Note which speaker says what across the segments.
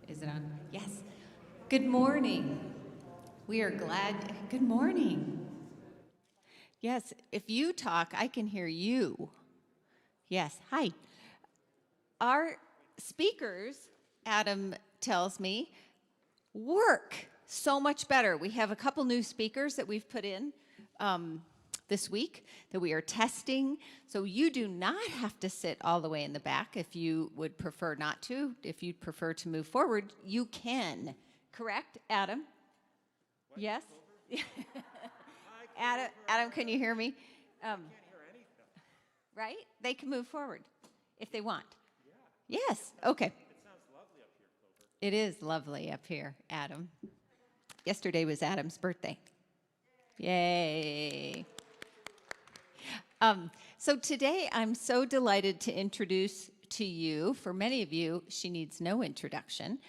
Speaker 1: Is it on? Yes. Good morning. We are glad. Good morning. Yes, if you talk, I can hear you. Yes, hi. Our speakers, Adam tells me, work so much better. We have a couple new speakers that we've put in this week that we are testing. So you do not have to sit all the way in the back if you would prefer not to. If you'd prefer to move forward, you can. Correct, Adam? What? Yes? Adam, can you hear me? Can't hear anything. Right? They can move forward if they want. Yeah. Yes, okay. It sounds lovely up here, Clover. It is lovely up here, Adam. Yesterday was Adam's birthday. Yay. So today I'm so delighted to introduce to you, for many of you, she needs no introduction,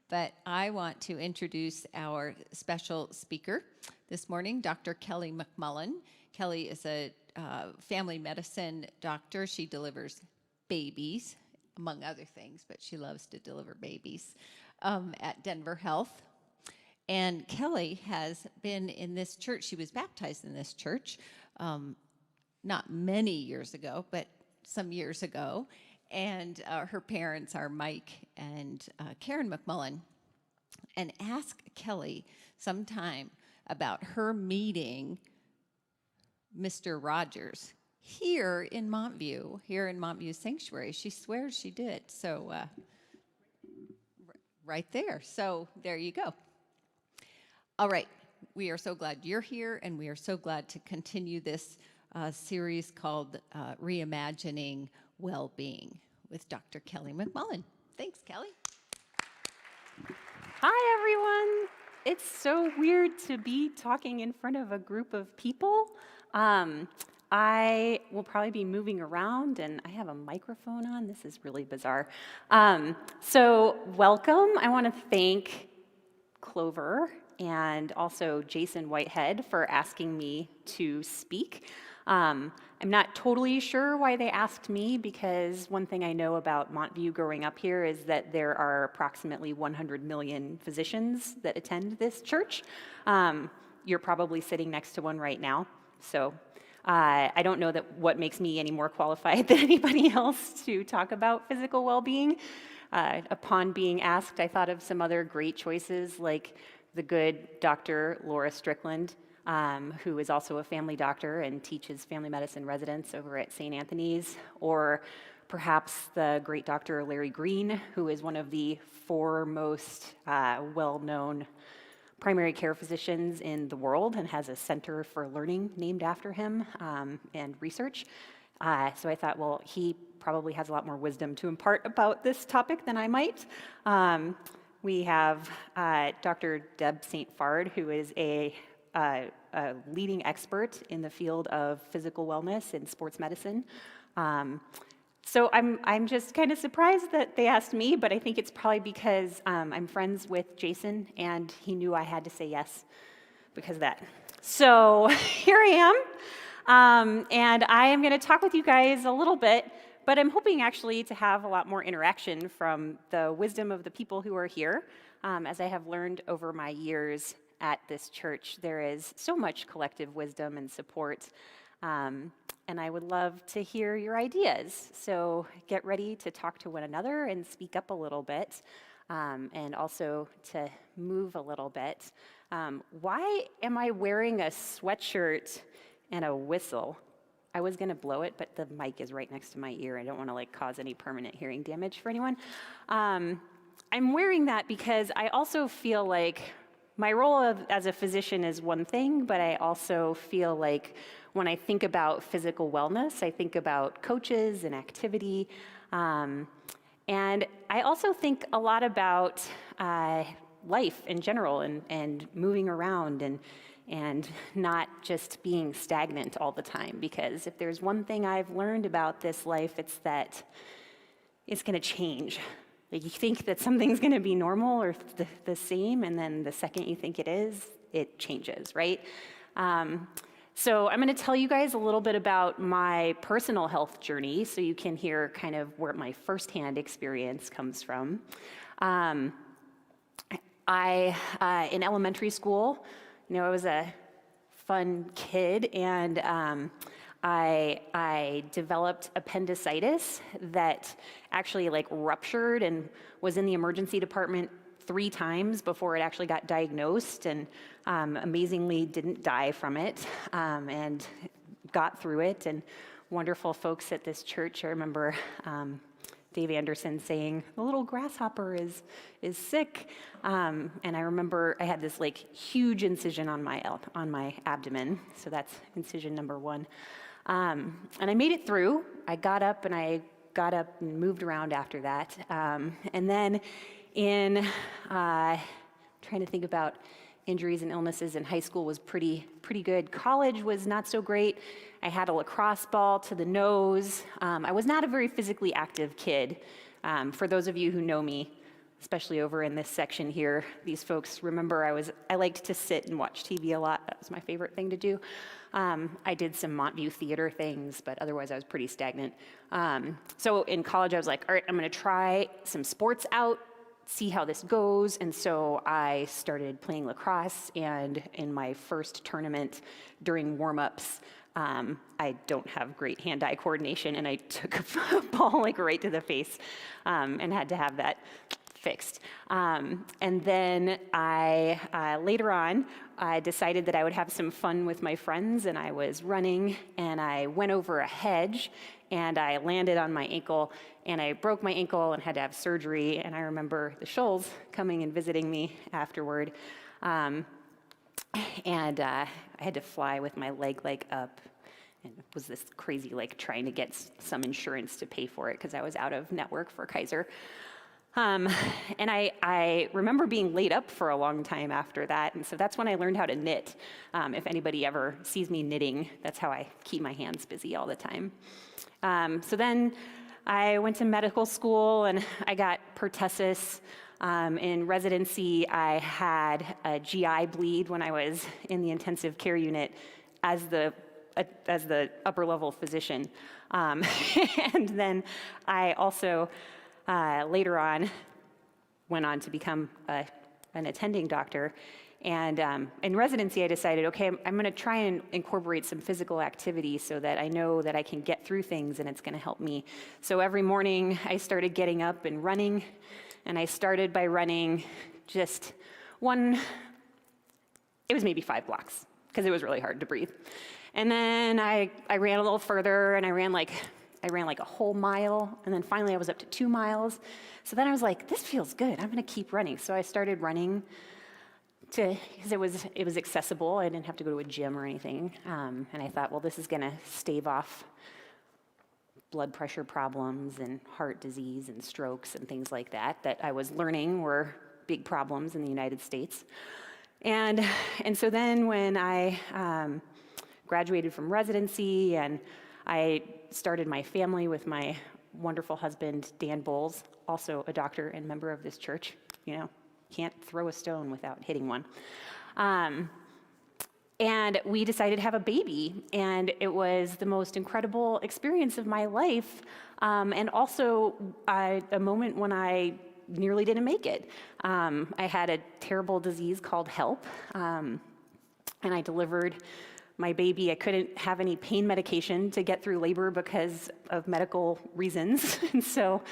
Speaker 1: but I want to introduce our special speaker this morning, Dr. Kelly McMullen. Kelly is a family medicine doctor. She delivers babies, among other things, but she loves to deliver babies at Denver Health. And Kelly has been in this church. She was baptized in this church not many years ago, but some years ago. And her parents are Mike and Karen McMullen. And ask Kelly sometime about her meeting Mr. Rogers here in Montview Sanctuary. She swears she did. So right there. So there you go. All right. We are so glad you're here, and we are so glad to continue this series called Reimagining Well-Being with Dr. Kelly McMullen. Thanks, Kelly.
Speaker 2: Hi, everyone. It's so weird to be talking in front of a group of people. I will probably be moving around, and I have a microphone on. This is really bizarre. So welcome. I want to thank Clover and also Jason Whitehead for asking me to speak. I'm not totally sure why they asked me, because one thing I know about Montview growing up here is that there are approximately 100 million physicians that attend this church. You're probably sitting next to one right now, so I don't know that what makes me any more qualified than anybody else to talk about physical well-being. Upon being asked, I thought of some other great choices, like the good Dr. Laura Strickland, who is also a family doctor and teaches family medicine residents over at St. Anthony's, or perhaps the great Dr. Larry Green, who is one of the foremost well-known primary care physicians in the world and has a center for learning named after him and research. So I thought, well, he probably has a lot more wisdom to impart about this topic than I might. We have Dr. Deb St. Fard, who is a leading expert in the field of physical wellness and sports medicine. So I'm just kind of surprised that they asked me, but I think it's probably because I'm friends with Jason, and he knew I had to say yes because of that. So here I am, and I am going to talk with you guys a little bit, but I'm hoping actually to have a lot more interaction from the wisdom of the people who are here. As I have learned over my years at this church, there is so much collective wisdom and support, and I would love to hear your ideas. So get ready to talk to one another and speak up a little bit, and also to move a little bit. Why am I wearing a sweatshirt and a whistle? I was going to blow it, but the mic is right next to my ear. I don't want to cause any permanent hearing damage for anyone. I'm wearing that because I also feel like my role as a physician is one thing, but I also feel like when I think about physical wellness, I think about coaches and activity. And I also think a lot about life in general and moving around and not just being stagnant all the time. Because if there's one thing I've learned about this life, it's that it's going to change. Like, you think that something's going to be normal or the same, and then the second you think it is, it changes, right? So I'm going to tell you guys a little bit about my personal health journey so you can hear kind of where my firsthand experience comes from. In elementary school, I was a fun kid, and I developed appendicitis that actually like ruptured and was in the emergency department 3 times before it actually got diagnosed, and amazingly didn't die from it, and got through it. And wonderful folks at this church, I remember Dave Anderson saying, "The little grasshopper is sick," and I remember I had this like huge incision on my abdomen, so that's incision number 1, and I made it through. I got up and moved around after that, and then trying to think about injuries and illnesses in high school was pretty good. College was not so great. I had a lacrosse ball to the nose. I was not a very physically active kid. For those of you who know me, especially over in this section here, these folks remember I liked to sit and watch TV a lot. That was my favorite thing to do. I did some Montview theater things, but otherwise I was pretty stagnant. So in college I was like, all right, I'm gonna try some sports out, see how this goes. And so I started playing lacrosse, and in my first tournament during warm-ups, I don't have great hand-eye coordination, and I took a ball like right to the face, and had to have that fixed. And then later on, I decided that I would have some fun with my friends, and I was running, and I went over a hedge, and I landed on my ankle, and I broke my ankle and had to have surgery. And I remember the Schulls coming and visiting me afterward, and I had to fly with my leg up, and it was this crazy like trying to get some insurance to pay for it because I was out of network for Kaiser. And I remember being laid up for a long time after that, and so that's when I learned how to knit. If anybody ever sees me knitting, that's how I keep my hands busy all the time. So then I went to medical school, and I got pertussis. In residency, I had a GI bleed when I was in the intensive care unit as the upper level physician. And then I also later on went on to become an attending doctor. And in residency, I decided, okay, I'm going to try and incorporate some physical activity so that I know that I can get through things and it's going to help me. So every morning, I started getting up and running. And I started by running just it was maybe 5 blocks, because it was really hard to breathe. And then I ran a little further, and I ran like a whole mile, and then finally I was up to 2 miles. So then I was like, this feels good, I'm gonna keep running. So I started running because it was accessible. I didn't have to go to a gym or anything. And I thought, well, this is gonna stave off blood pressure problems and heart disease and strokes and things like that I was learning were big problems in the United States. And so then when I graduated from residency and I started my family with my wonderful husband, Dan Bowles, also a doctor and member of this church. Can't throw a stone without hitting one. And we decided to have a baby, and it was the most incredible experience of my life, and also a moment when I nearly didn't make it. I had a terrible disease called HELP, and I delivered my baby. I couldn't have any pain medication to get through labor because of medical reasons. And so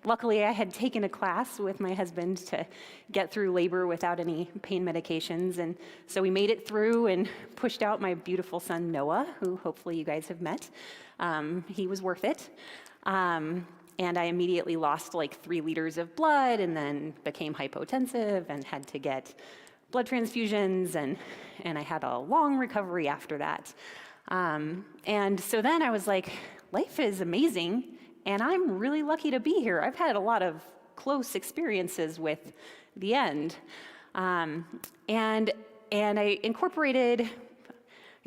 Speaker 2: luckily I had taken a class with my husband to get through labor without any pain medications. And so we made it through and pushed out my beautiful son, Noah, who hopefully you guys have met. He was worth it. And I immediately lost like 3 liters of blood and then became hypotensive and had to get blood transfusions, and I had a long recovery after that. And so then I was like, life is amazing, and I'm really lucky to be here. I've had a lot of close experiences with the end. And I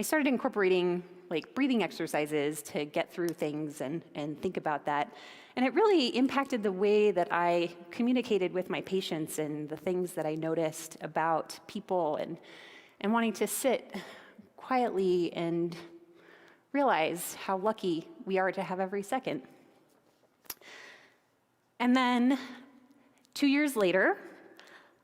Speaker 2: started incorporating like breathing exercises to get through things and think about that. And it really impacted the way that I communicated with my patients and the things that I noticed about people and wanting to sit quietly and realize how lucky we are to have every second. And then 2 years later,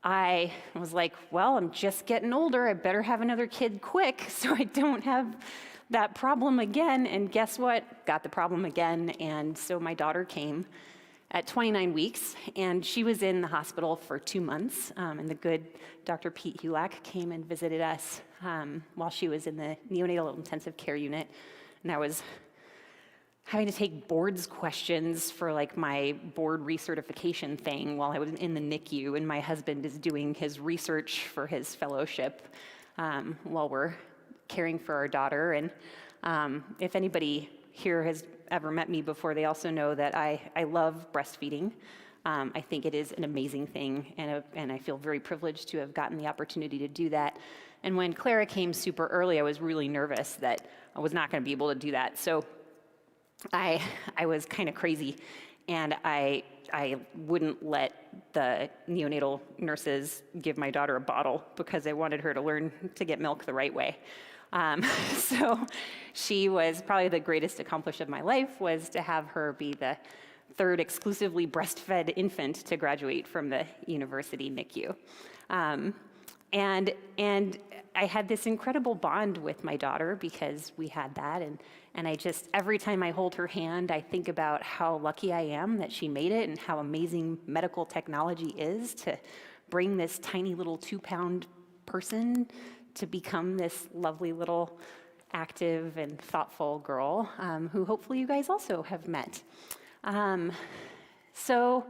Speaker 2: I was like, well, I'm just getting older. I better have another kid quick so I don't have that problem again. And guess what? Got the problem again. And so my daughter came at 29 weeks, and she was in the hospital for 2 months. And the good Dr. Pete Hulak came and visited us while she was in the neonatal intensive care unit. And I was having to take boards questions for like my board recertification thing while I was in the NICU, and my husband is doing his research for his fellowship while we're caring for our daughter. And if anybody here has ever met me before, they also know that I love breastfeeding. I think it is an amazing thing, and I feel very privileged to have gotten the opportunity to do that. And when Clara came super early, I was really nervous that I was not going to be able to do that. So I was kind of crazy, and I wouldn't let the neonatal nurses give my daughter a bottle because I wanted her to learn to get milk the right way. So she was probably the greatest accomplishment of my life, was to have her be the third exclusively breastfed infant to graduate from the university NICU. And I had this incredible bond with my daughter because we had that, and I just, every time I hold her hand, I think about how lucky I am that she made it and how amazing medical technology is to bring this tiny little 2-pound person to become this lovely little active and thoughtful girl who hopefully you guys also have met. So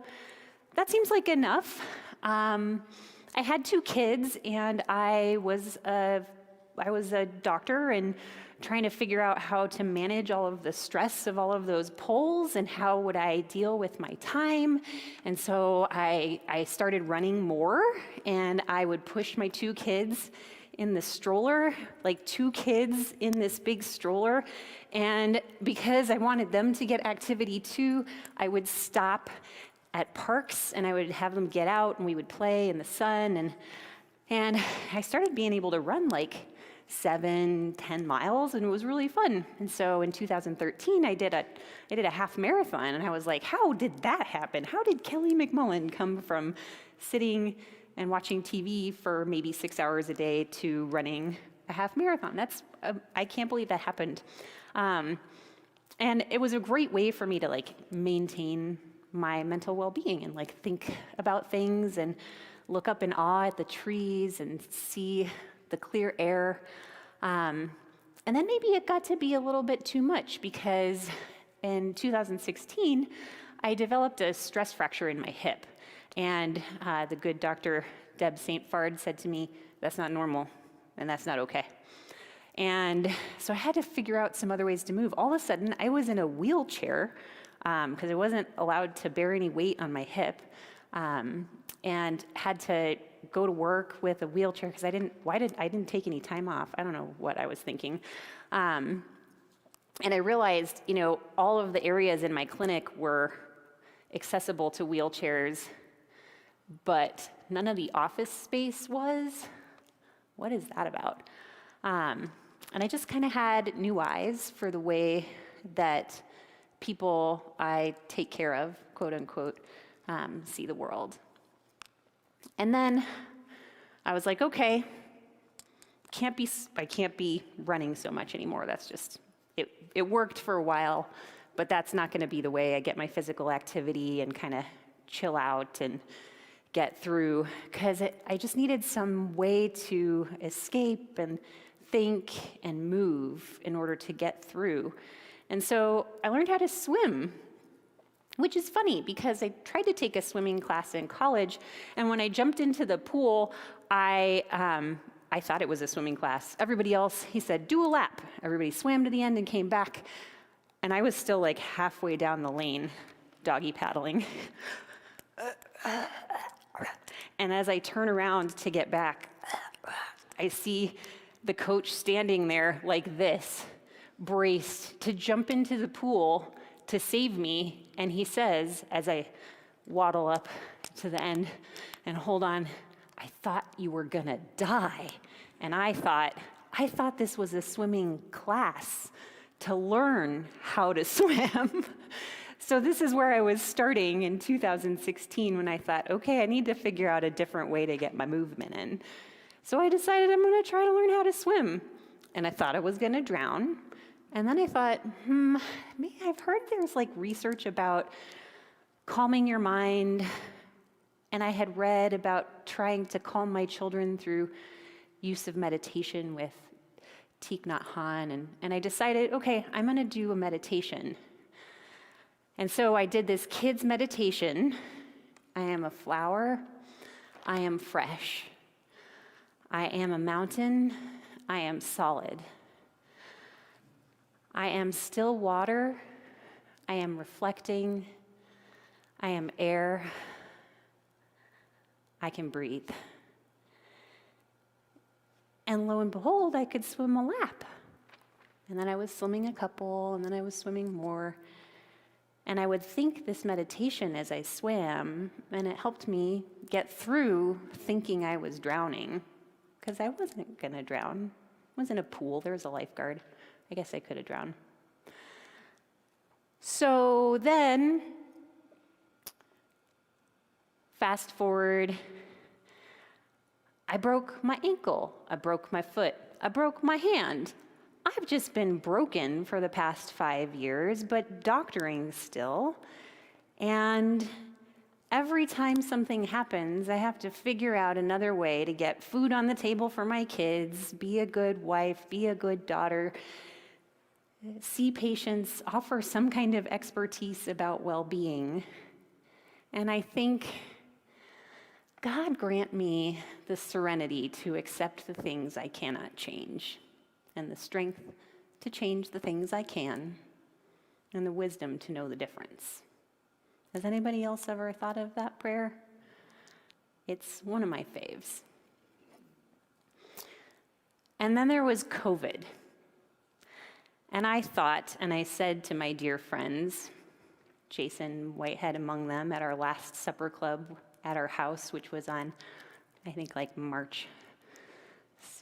Speaker 2: that seems like enough. I had 2 kids, and I was a doctor and trying to figure out how to manage all of the stress of all of those polls and how would I deal with my time. And so I started running more, and I would push my 2 kids in the stroller, like 2 kids in this big stroller. And because I wanted them to get activity too, I would stop at parks and I would have them get out and we would play in the sun. And I started being able to run like 7, 10 miles, and it was really fun. And so in 2013, I did a half marathon, and I was like, how did that happen? How did Kelly McMullen come from sitting and watching TV for maybe 6 hours a day to running a half marathon? I can't believe that happened. And it was a great way for me to like maintain my mental well-being and like think about things and look up in awe at the trees and see the clear air. And then maybe it got to be a little bit too much, because in 2016, I developed a stress fracture in my hip. And the good Dr. Deb St. Fard said to me, that's not normal, and that's not okay. And so I had to figure out some other ways to move. All of a sudden, I was in a wheelchair because I wasn't allowed to bear any weight on my hip, and had to go to work with a wheelchair because I didn't take any time off. I don't know what I was thinking. And I realized, all of the areas in my clinic were accessible to wheelchairs, but none of the office space was. What is that about? And I just kind of had new eyes for the way that people I take care of, quote unquote, see the world. And then I was like, okay, I can't be running so much anymore. That's just, it worked for a while, but that's not going to be the way I get my physical activity and kind of chill out and get through, because I just needed some way to escape and think and move in order to get through. And so I learned how to swim, which is funny because I tried to take a swimming class in college, and when I jumped into the pool, I thought it was a swimming class. Everybody else, he said, do a lap. Everybody swam to the end and came back, and I was still like halfway down the lane, doggy paddling. And as I turn around to get back, I see the coach standing there like this, braced to jump into the pool to save me. And he says, as I waddle up to the end and hold on, I thought you were gonna die. And I thought this was a swimming class to learn how to swim. So this is where I was starting in 2016 when I thought, okay, I need to figure out a different way to get my movement in. So I decided I'm going to try to learn how to swim. And I thought I was going to drown. And then I thought, I've heard there's like research about calming your mind. And I had read about trying to calm my children through use of meditation with Thich Nhat Hanh. And I decided, okay, I'm going to do a meditation. And so I did this kids meditation. I am a flower. I am fresh. I am a mountain. I am solid. I am still water. I am reflecting. I am air. I can breathe. And lo and behold, I could swim a lap. And then I was swimming a couple, and then I was swimming more. And I would think this meditation as I swam, and it helped me get through thinking I was drowning, because I wasn't going to drown. I was in a pool. There was a lifeguard. I guess I could have drowned. So then, fast forward, I broke my ankle. I broke my foot. I broke my hand. I've just been broken for the past 5 years, but doctoring still. And every time something happens, I have to figure out another way to get food on the table for my kids, be a good wife, be a good daughter, see patients, offer some kind of expertise about well-being. And I think, God grant me the serenity to accept the things I cannot change, and the strength to change the things I can, and the wisdom to know the difference. Has anybody else ever thought of that prayer? It's one of my faves. And then there was COVID. And I thought, and I said to my dear friends, Jason Whitehead among them, at our Last Supper Club at our house, which was on, I think, like March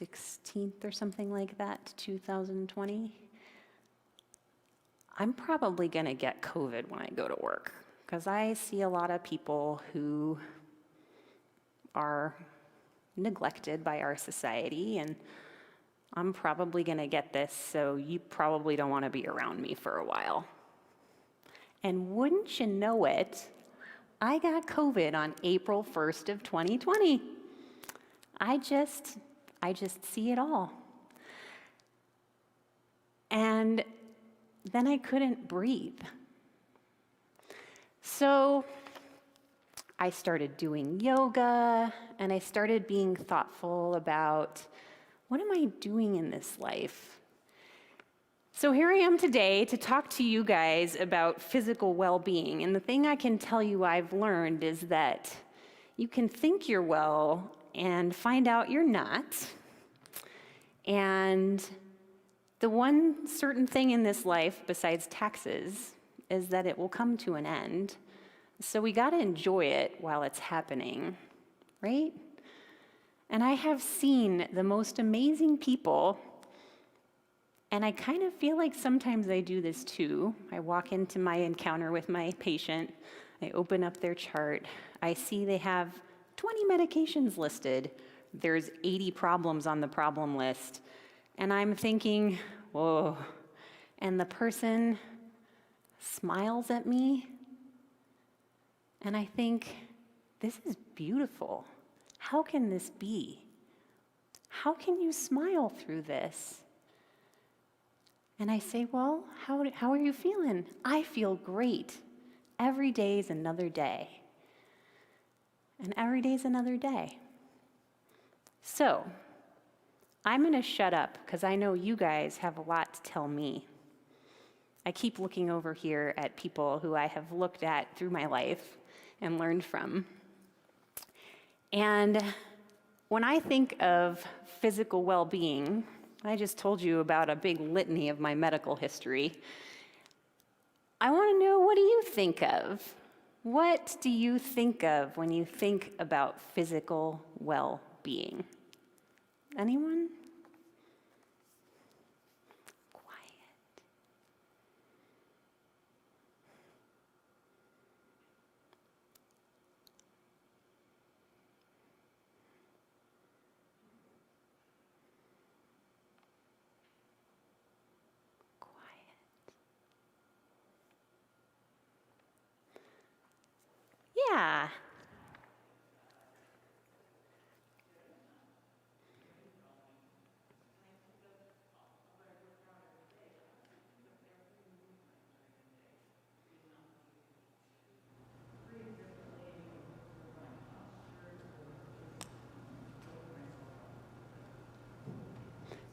Speaker 2: 16th or something like that, 2020. I'm probably going to get COVID when I go to work, because I see a lot of people who are neglected by our society, and I'm probably going to get this, so you probably don't want to be around me for a while. And wouldn't you know it, I got COVID on April 1st of 2020. I just see it all. And then I couldn't breathe. So I started doing yoga, and I started being thoughtful about, what am I doing in this life? So here I am today to talk to you guys about physical well-being. And the thing I can tell you I've learned is that you can think you're well and find out you're not. And the one certain thing in this life, besides taxes, is that it will come to an end. So we got to enjoy it while it's happening, right? And I have seen the most amazing people, and I kind of feel like sometimes I do this too. I walk into my encounter with my patient, I open up their chart, I see they have 20 medications listed, there's 80 problems on the problem list, and I'm thinking, whoa, and the person smiles at me, and I think, this is beautiful. How can this be? How can you smile through this? And I say, well, how are you feeling? I feel great. Every day is another day. And every day is another day. So, I'm going to shut up because I know you guys have a lot to tell me. I keep looking over here at people who I have looked at through my life and learned from. And when I think of physical well-being, I just told you about a big litany of my medical history. I want to know, what do you think of? What do you think of when you think about physical well-being? Anyone? Quiet. Yeah.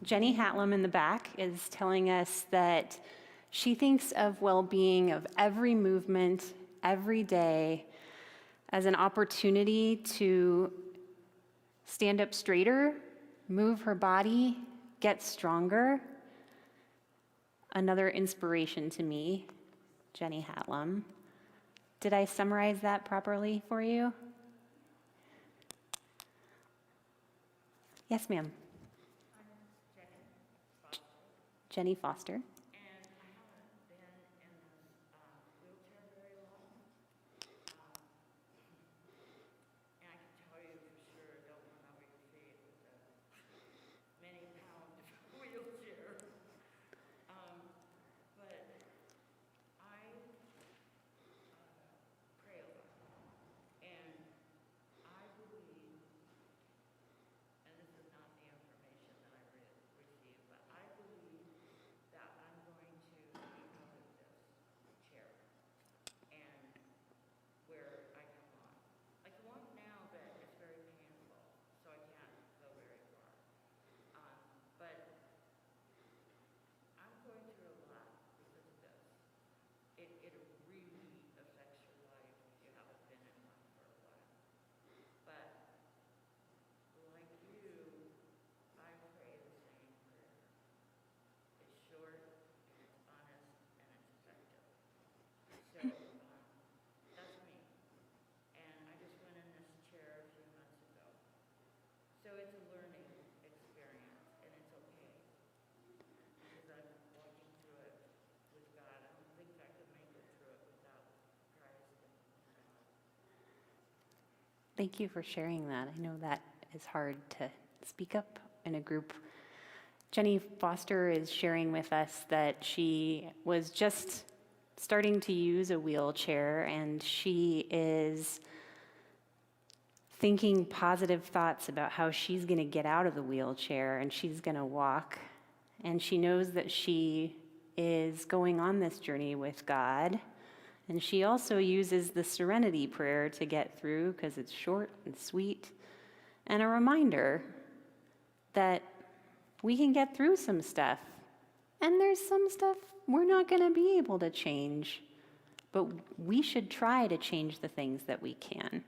Speaker 2: Jenny Hatlam in the back is telling us that she thinks of well-being of every movement, every day, as an opportunity to stand up straighter, move her body, get stronger. Another inspiration to me, Jenny Hatlam. Did I summarize that properly for you? Yes, ma'am. Jenny Foster. Thank you for sharing that. I know that is hard to speak up in a group. Jenny Foster is sharing with us that she was just starting to use a wheelchair, and she is thinking positive thoughts about how she's going to get out of the wheelchair and she's going to walk. And she knows that she is going on this journey with God. And she also uses the serenity prayer to get through because it's short and sweet, and a reminder that we can get through some stuff. And there's some stuff we're not going to be able to change, but we should try to change the things that we can.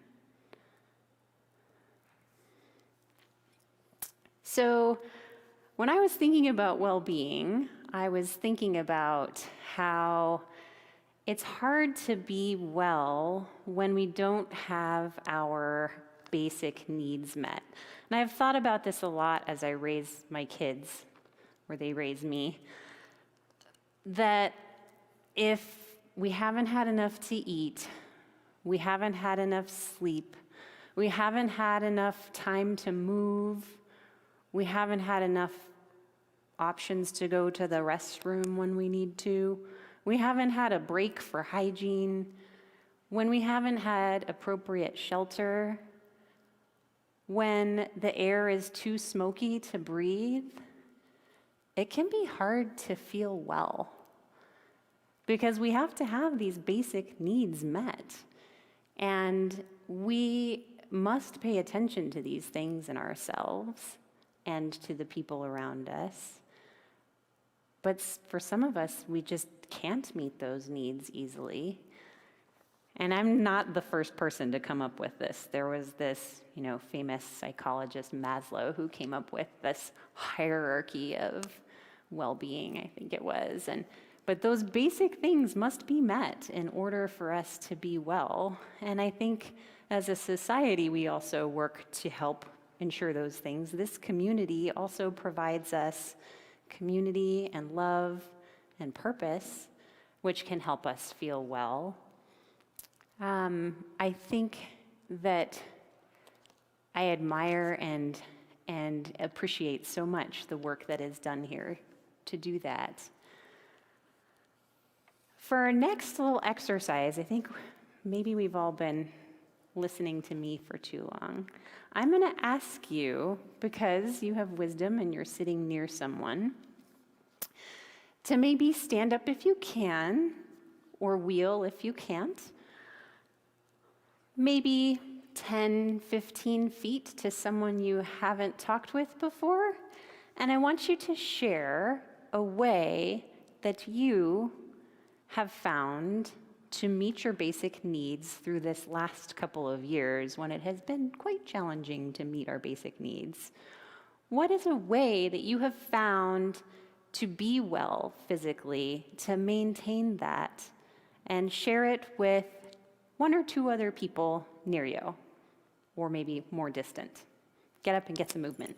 Speaker 2: So when I was thinking about well-being, I was thinking about how it's hard to be well when we don't have our basic needs met. And I've thought about this a lot as I raise my kids, or they raise me, that if we haven't had enough to eat, we haven't had enough sleep, we haven't had enough time to move, we haven't had enough options to go to the restroom when we need to, we haven't had a break for hygiene, when we haven't had appropriate shelter, when the air is too smoky to breathe, it can be hard to feel well because we have to have these basic needs met. And we must pay attention to these things in ourselves and to the people around us. But for some of us, we just can't meet those needs easily. And I'm not the first person to come up with this. There was this, famous psychologist, Maslow, who came up with this hierarchy of well-being, I think it was. But those basic things must be met in order for us to be well. And I think as a society, we also work to help ensure those things. This community also provides us community and love and purpose, which can help us feel well. I think that I admire and appreciate so much the work that is done here to do that. For our next little exercise, I think maybe we've all been listening to me for too long. I'm going to ask you, because you have wisdom and you're sitting near someone, to maybe stand up if you can, or wheel if you can't. Maybe 10, 15 feet to someone you haven't talked with before. And I want you to share a way that you have found to meet your basic needs through this last couple of years when it has been quite challenging to meet our basic needs. What is a way that you have found to be well physically, to maintain that, and share it with one or two other people near you, or maybe more distant? Get up and get some movement.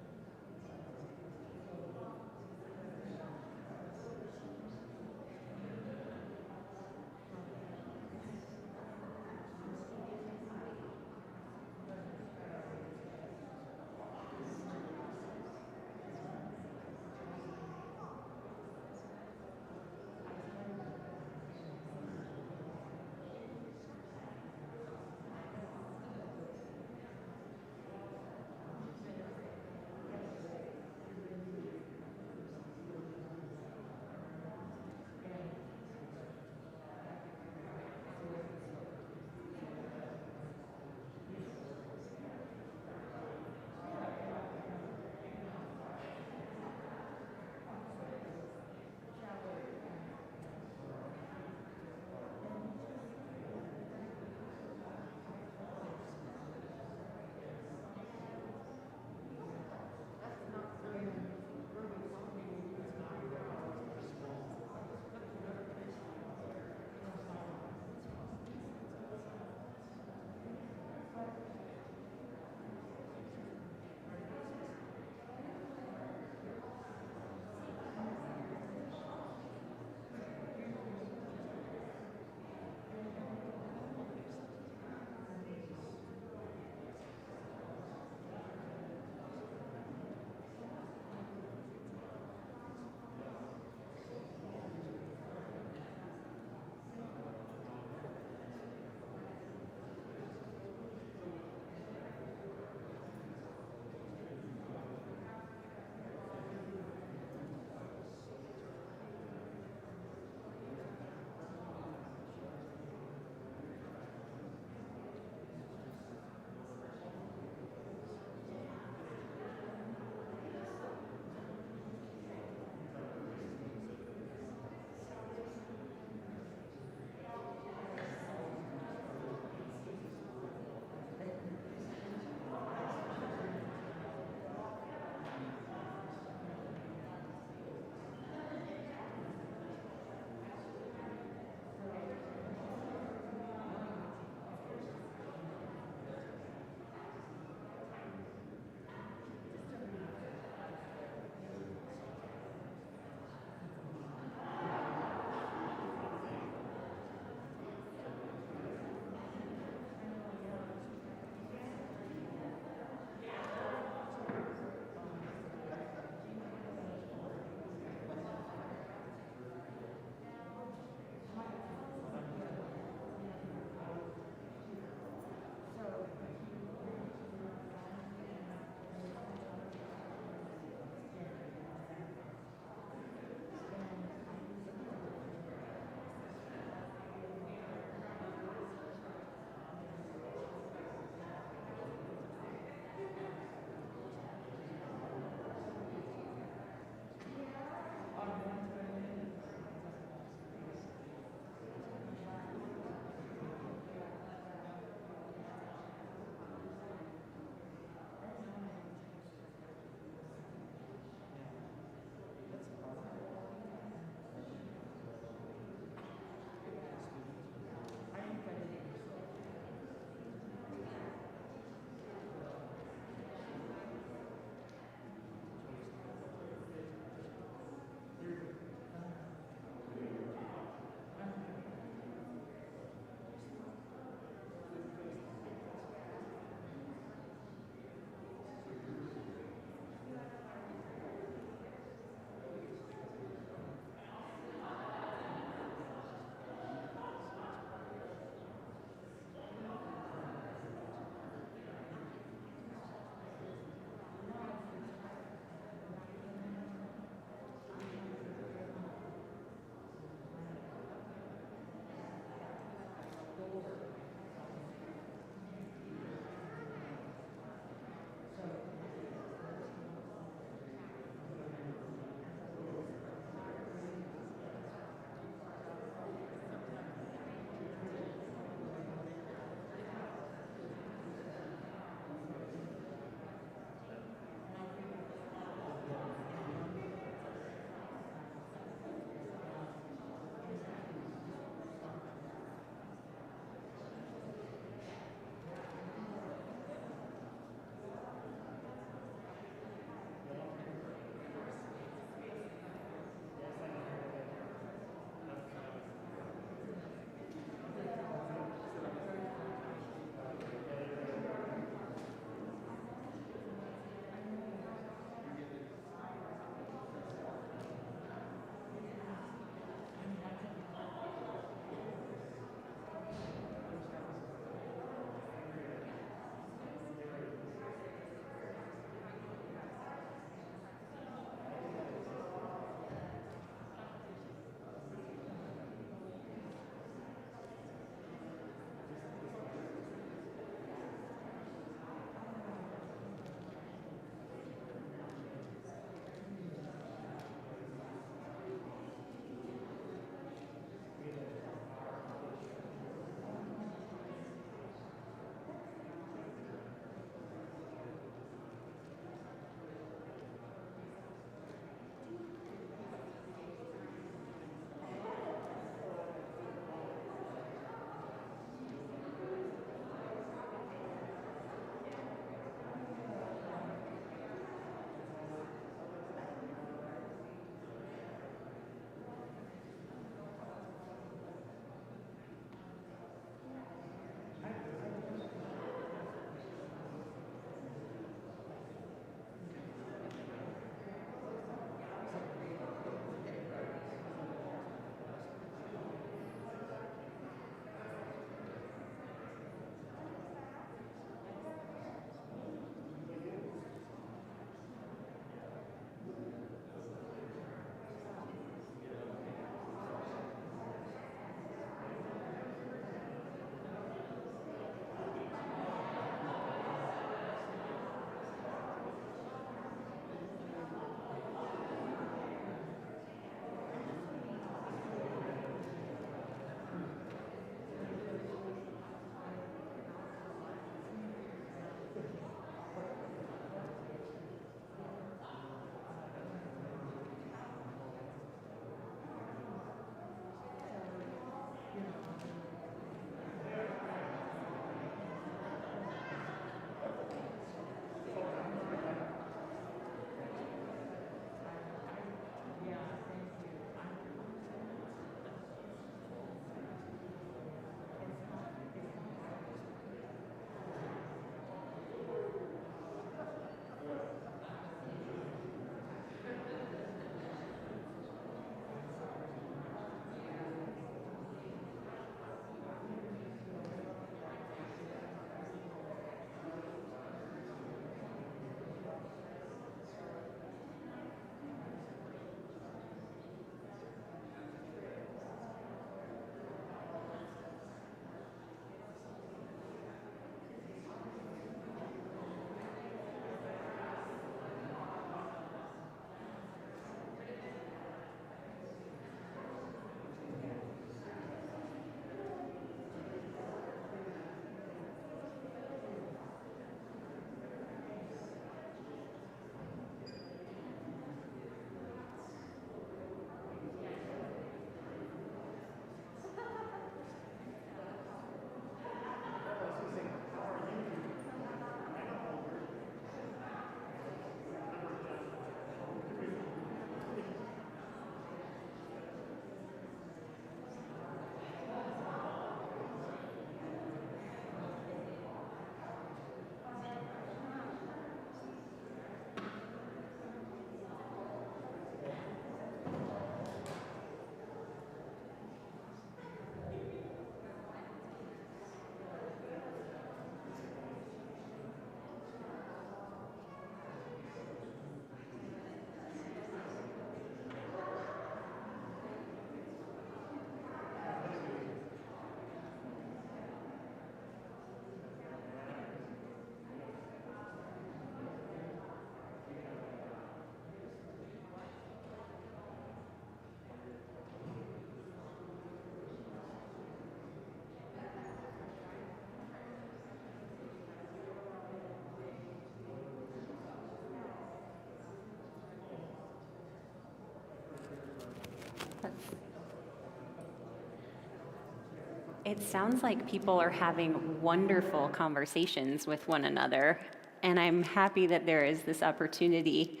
Speaker 2: It sounds like people are having wonderful conversations with one another, and I'm happy that there is this opportunity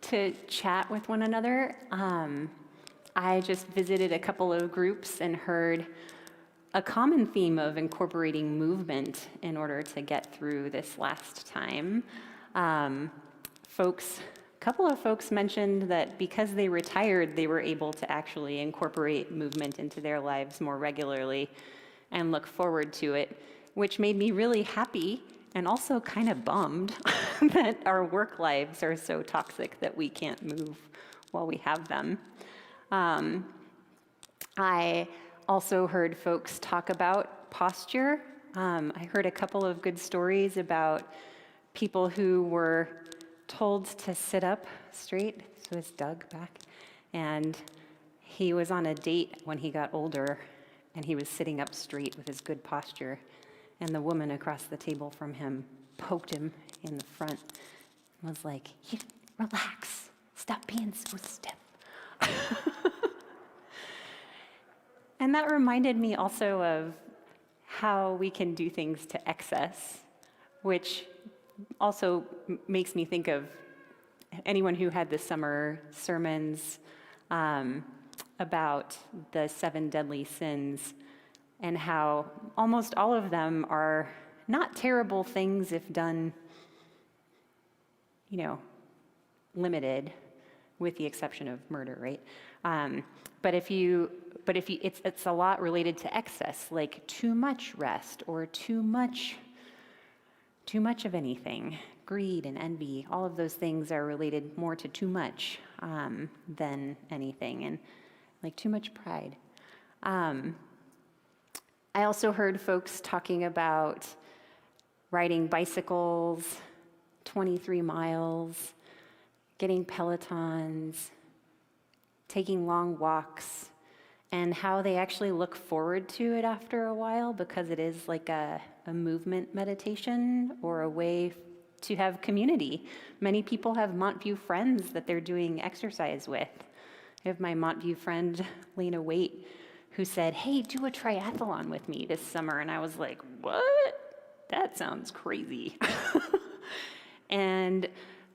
Speaker 2: to chat with one another. I just visited a couple of groups and heard a common theme of incorporating movement in order to get through this last time. A couple of folks mentioned that because they retired, they were able to actually incorporate movement into their lives more regularly and look forward to it, which made me really happy and also kind of bummed that our work lives are so toxic that we can't move while we have them. I also heard folks talk about posture. I heard a couple of good stories about people who were told to sit up straight. So it's Doug back. And he was on a date when he got older, and he was sitting up straight with his good posture. And the woman across the table from him poked him in the front and was like, relax, stop being so stiff. And that reminded me also of how we can do things to excess, which also makes me think of anyone who had the summer sermons about the 7 deadly sins, and how almost all of them are not terrible things if done, limited, with the exception of murder, right? But it's a lot related to excess, like too much rest or too much of anything. Greed and envy, all of those things are related more to too much than anything, and like too much pride. I also heard folks talking about riding bicycles, 23 miles, getting Pelotons, taking long walks, and how they actually look forward to it after a while because it is like a movement meditation or a way to have community. Many people have Montview friends that they're doing exercise with. I have my Montview friend, Lena Waite, who said, hey, do a triathlon with me this summer. And I was like, what? That sounds crazy. And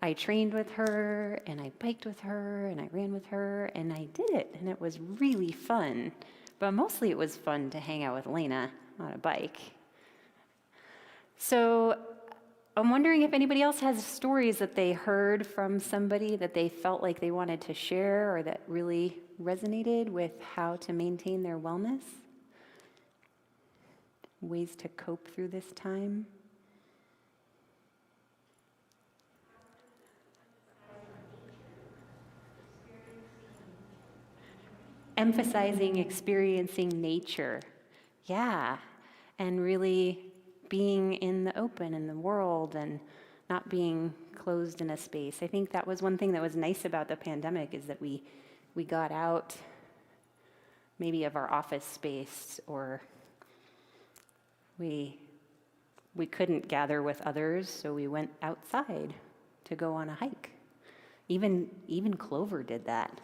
Speaker 2: I trained with her, and I biked with her, and I ran with her, and I did it, and it was really fun. But mostly it was fun to hang out with Lena on a bike. So I'm wondering if anybody else has stories that they heard from somebody that they felt like they wanted to share or that really resonated with how to maintain their wellness? Ways to cope through this time? Emphasizing experiencing nature. Yeah. And really being in the open, in the world, and not being closed in a space. I think that was one thing that was nice about the pandemic, is that we got out maybe of our office space, or we couldn't gather with others, so we went outside to go on a hike. Even Clover did that.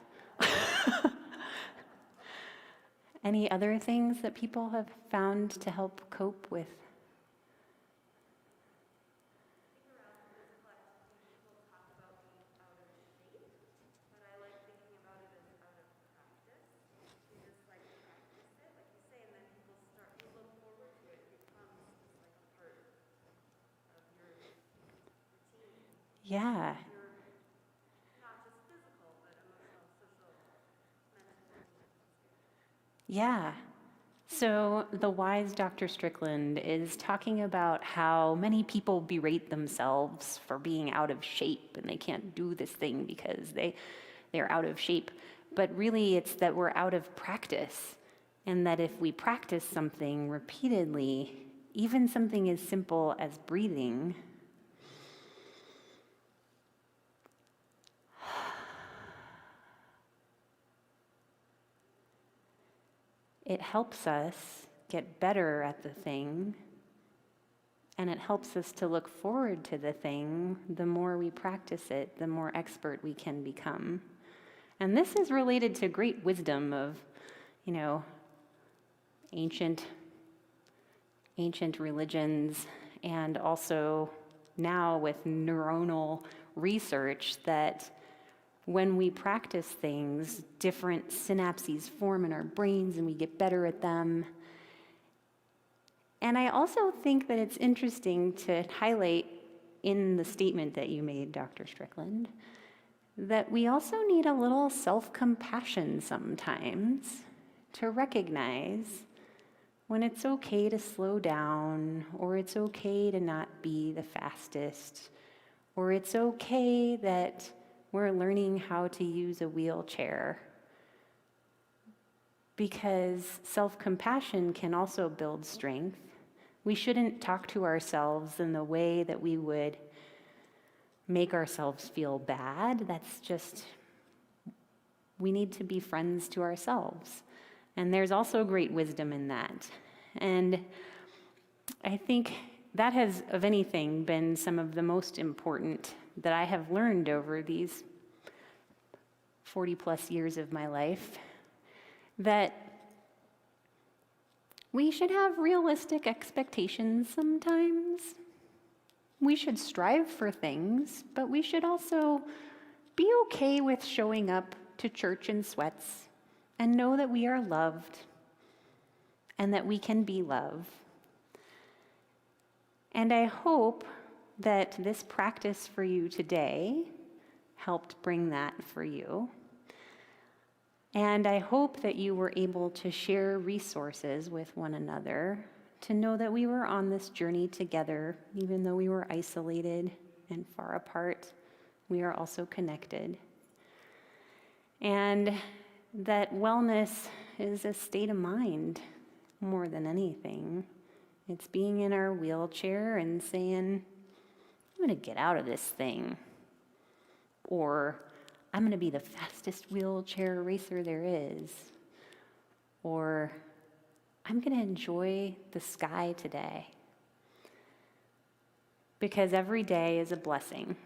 Speaker 2: Any other things that people have found to help cope with? Yeah. Yeah. So the wise Dr. Strickland is talking about how many people berate themselves for being out of shape, and they can't do this thing because they're out of shape. But really it's that we're out of practice, and that if we practice something repeatedly, even something as simple as breathing, it helps us get better at the thing, and it helps us to look forward to the thing. The more we practice it, the more expert we can become. And this is related to great wisdom of, ancient ancient religions, and also now with neuronal research that when we practice things, different synapses form in our brains and we get better at them. And I also think that it's interesting to highlight in the statement that you made, Dr. Strickland, that we also need a little self-compassion sometimes to recognize when it's okay to slow down, or it's okay to not be the fastest, or it's okay that we're learning how to use a wheelchair. Because self-compassion can also build strength. We shouldn't talk to ourselves in the way that we would make ourselves feel bad. That's just, we need to be friends to ourselves. And there's also great wisdom in that. And I think that has, of anything, been some of the most important that I have learned over these 40 plus years of my life, that we should have realistic expectations sometimes. We should strive for things, but we should also be okay with showing up to church in sweats and know that we are loved and that we can be love. And I hope that this practice for you today helped bring that for you. And I hope that you were able to share resources with one another, to know that we were on this journey together, even though we were isolated and far apart, we are also connected. And that wellness is a state of mind more than anything. It's being in our wheelchair and saying, I'm going to get out of this thing. Or, I'm going to be the fastest wheelchair racer there is. Or, I'm going to enjoy the sky today. Because every day is a blessing.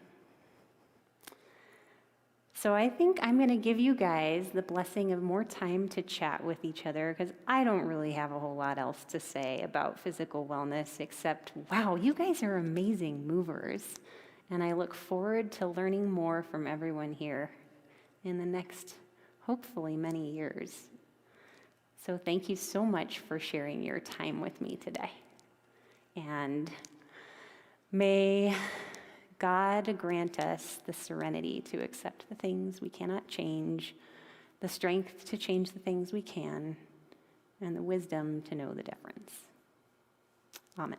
Speaker 2: So I think I'm going to give you guys the blessing of more time to chat with each other, because I don't really have a whole lot else to say about physical wellness except, wow, you guys are amazing movers. And I look forward to learning more from everyone here in the next, hopefully, many years. So thank you so much for sharing your time with me today. And may God grant us the serenity to accept the things we cannot change, the strength to change the things we can, and the wisdom to know the difference. Amen.